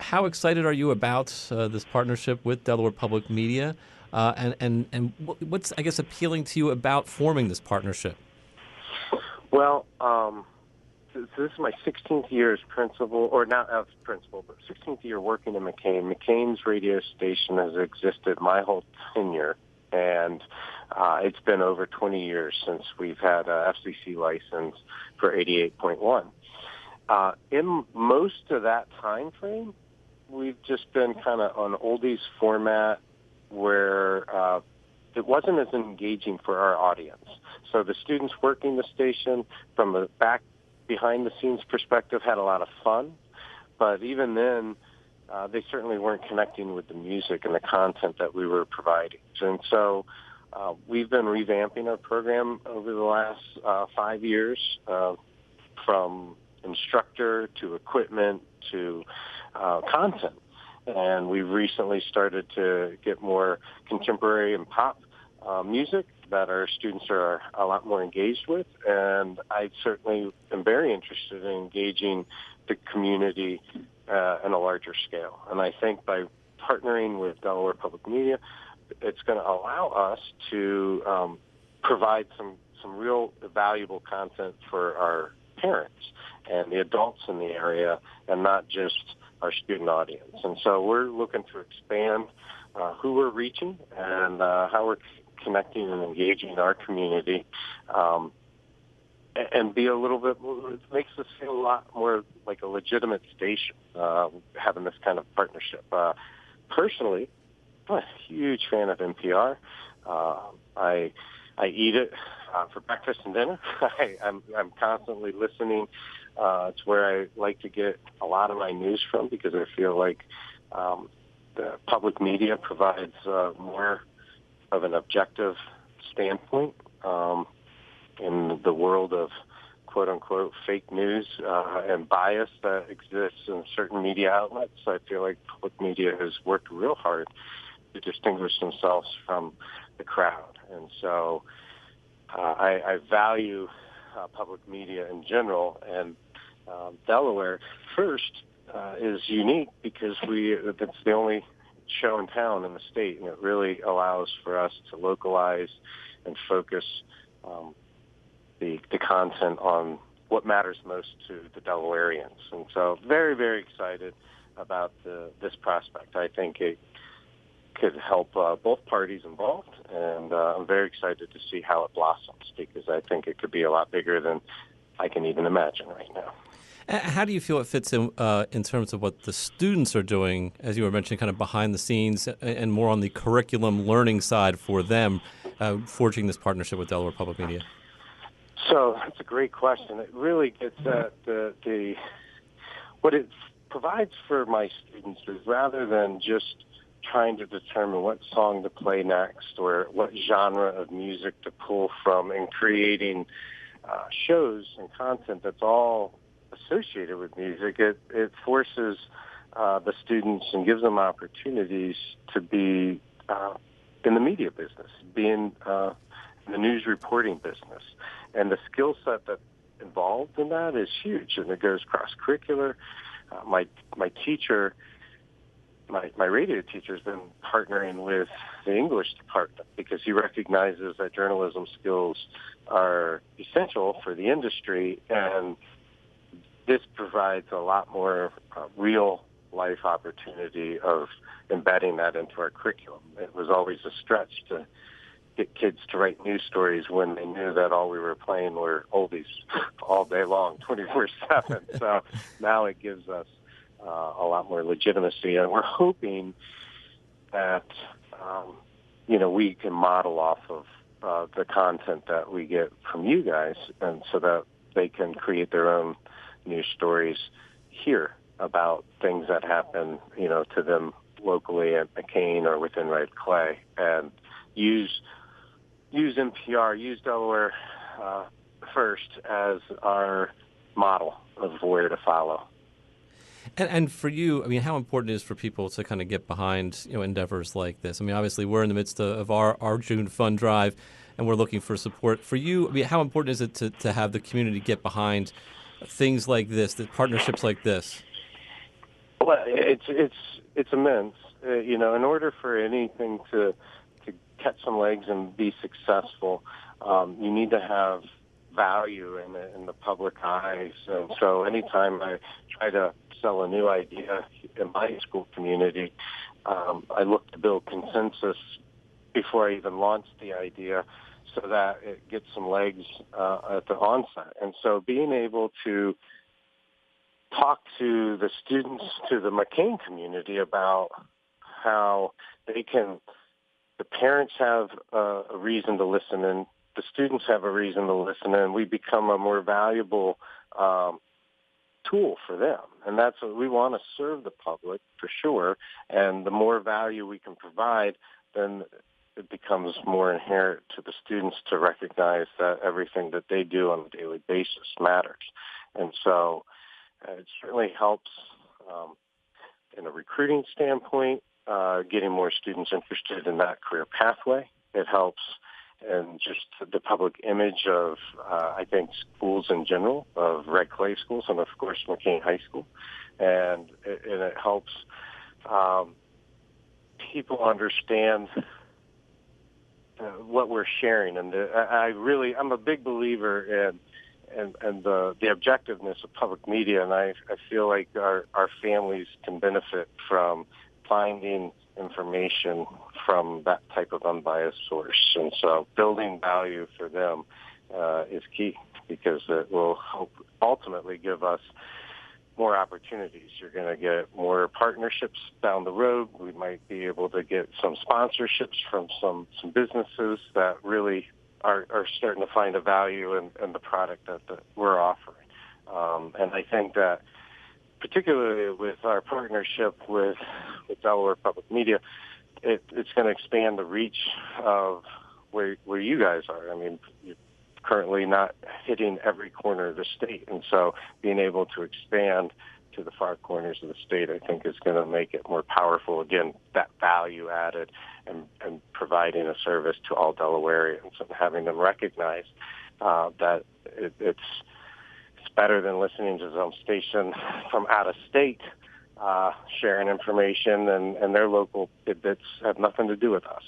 how excited are you about this partnership with Delaware Public Media, what's, I guess, appealing to you about forming this partnership? Well, so this is my 16th year as principal, or not as principal, but 16th year working in McCain. McCain's radio station has existed my whole tenure, and it's been over 20 years since we've had a FCC license for 88.1. In most of that time frame, we've just been kind of on oldies format where it wasn't as engaging for our audience. So the students working the station from the behind-the-scenes perspective had a lot of fun, but even then, they certainly weren't connecting with the music and the content that we were providing. And so we've been revamping our program over the last 5 years, from instructor to equipment to content. And we've recently started to get more contemporary and pop music that our students are a lot more engaged with. And I certainly am very interested in engaging the community on a larger scale. And I think by partnering with Delaware Public Media, it's going to allow us to provide some real valuable content for our parents and the adults in the area, and not just our student audience. And so we're looking to expand who we're reaching and how we're connecting and engaging our community, and be a little bit, it makes us feel a lot more like a legitimate station, having this kind of partnership. Personally, I'm a huge fan of NPR. I eat it for breakfast and dinner. I'm constantly listening. It's where I like to get a lot of my news from, because I feel like the public media provides more of an objective standpoint in the world of quote-unquote fake news and bias that exists in certain media outlets. I feel like public media has worked real hard to distinguish themselves from the crowd. And so I value public media in general, and Delaware First is unique because it's the only show in town in the state, and it really allows for us to localize and focus the content on what matters most to the Delawareans. And so very, very excited about this prospect. I think it could help both parties involved, and I'm very excited to see how it blossoms, because I think it could be a lot bigger than I can even imagine right now. How do you feel it fits in terms of what the students are doing, as you were mentioning, kind of behind the scenes and more on the curriculum learning side for them, forging this partnership with Delaware Public Media? So that's a great question. It really gets at what it provides for my students is, rather than just trying to determine what song to play next or what genre of music to pull from, and creating shows and content that's all associated with music, it forces the students and gives them opportunities to be in the media business, be in the news reporting business. And the skill set that's involved in that is huge, and it goes cross-curricular. My teacher, my radio teacher, has been partnering with the English department because he recognizes that journalism skills are essential for the industry, and this provides a lot more real life opportunity of embedding that into our curriculum. It was always a stretch to get kids to write news stories when they knew that all we were playing were oldies all day long, 24/7. So now it gives us a lot more legitimacy, and we're hoping that we can model off of the content that we get from you guys, and so that they can create their own news stories here about things that happen, to them locally at McCain or within Red Clay, and use NPR, use Delaware First as our model of where to follow. And for you, I mean, how important it is for people to kind of get behind, endeavors like this? I mean, obviously, we're in the midst of our June Fund Drive, and we're looking for support. For you, I mean, how important is it to have the community get behind things like this, the partnerships like this? Well, it's immense. In order for anything to catch some legs and be successful, you need to have value in the public eyes. And so anytime I try to sell a new idea in my school community, I look to build consensus before I even launch the idea so that it gets some legs at the onset. And so being able to talk to the students, to the McCain community about how the parents have a reason to listen and the students have a reason to listen, and we become a more valuable tool for them. And that's what we want to serve the public for sure. And the more value we can provide, then it becomes more inherent to the students to recognize that everything that they do on a daily basis matters. And so it certainly helps in a recruiting standpoint, getting more students interested in that career pathway. It helps in just the public image of, I think, schools in general, of Red Clay schools and, of course, McCain High School. And it helps people understand what we're sharing. And I'm a big believer in the objectiveness of public media, and I feel like our families can benefit from finding information from that type of unbiased source. And so building value for them is key, because it will ultimately give us more opportunities. You're going to get more partnerships down the road. We might be able to get some sponsorships from some businesses that really are starting to find a value in the product that we're offering. And I think that particularly with our partnership with Delaware Public Media, it's going to expand the reach of where you guys are. I mean, you're currently not hitting every corner of the state, and so being able to expand to the far corners of the state, I think, is going to make it more powerful. Again, that value added and providing a service to all Delawareans and having them recognize that it's better than listening to some station from out of state sharing information, and their local tidbits have nothing to do with us.